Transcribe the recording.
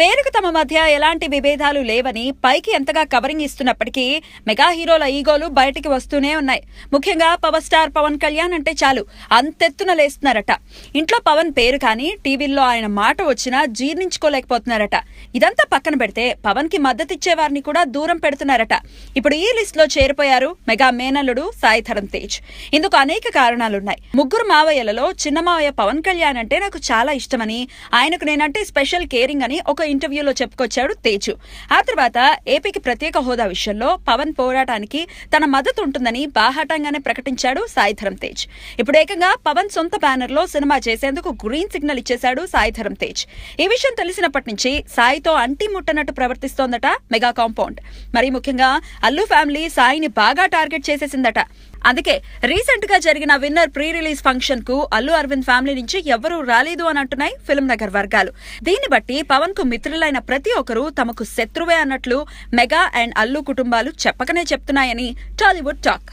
పేరుకు తమ మధ్య ఎలాంటి విభేదాలు లేవని పైకి ఎంతగా కవరింగ్ ఇస్తున్నప్పటికీ మెగా హీరోల ఈగోలు బయటికి వస్తూనే ఉన్నాయి. ముఖ్యంగా పవర్ స్టార్ పవన్ కళ్యాణ్ అంటే చాలు అంతెత్తున లేస్తున్నారట. ఇంట్లో పవన్ పేరు కానీ టీవీల్లో ఆయన మాట వచ్చినా జీర్ణించుకోలేకపోతున్నారట. ఇదంతా పక్కన పెడితే పవన్ కి మద్దతిచ్చే వారిని కూడా దూరం పెడుతున్నారట. ఇప్పుడు ఈ లిస్ట్ లో చేరిపోయారు మెగా మేనల్లుడు సాయి ధరమ్ తేజ్. ఇందుకు అనేక కారణాలున్నాయి. ముగ్గురు మావయ్యలలో చిన్న మావయ్య పవన్ కళ్యాణ్ అంటే నాకు చాలా ఇష్టమని, ఆయనకు నేనంటే స్పెషల్ కేరింగ్ అని ఒక ఇంటర్వ్యూలో చెప్పుకొచ్చాడు తేజు. ఆ తర్వాత ఏపీకి ప్రత్యేక హోదా విషయంలో పవన్ పోరాటానికి తన మద్దతు ఉంటుందని బాహాటంగానే ప్రకటించాడు సాయి ధరమ్ తేజ్. ఇప్పుడు ఏకంగా పవన్ సొంత బ్యానర్ లో సినిమా చేసేందుకు గ్రీన్ సిగ్నల్ ఇచ్చేశాడు సాయి ధరమ్ తేజ్. ఈ విషయం తెలిసినప్పటి నుంచి సాయితో అంటి ముట్టనట్టు ప్రవర్తిస్తోందట మెగా కాంపౌండ్. మరి ముఖ్యంగా అల్లు ఫ్యామిలీ సాయిని బాగా టార్గెట్ చేసేసిందట. అందుకే రీసెంట్ గా జరిగిన విన్నర్ ప్రీ రిలీజ్ ఫంక్షన్ కు అల్లు అరవింద్ ఫ్యామిలీ నుంచి ఎవ్వరూ రాలేదు అని అంటున్నాయి ఫిల్మ్ నగర్ వర్గాలు. దీన్ని బట్టి పవన్ కు మిత్రులైన ప్రతి ఒక్కరూ తమకు శత్రువే అన్నట్లు మెగా అండ్ అల్లు కుటుంబాలు చెప్పకనే చెప్తున్నాయని టాలీవుడ్ టాక్.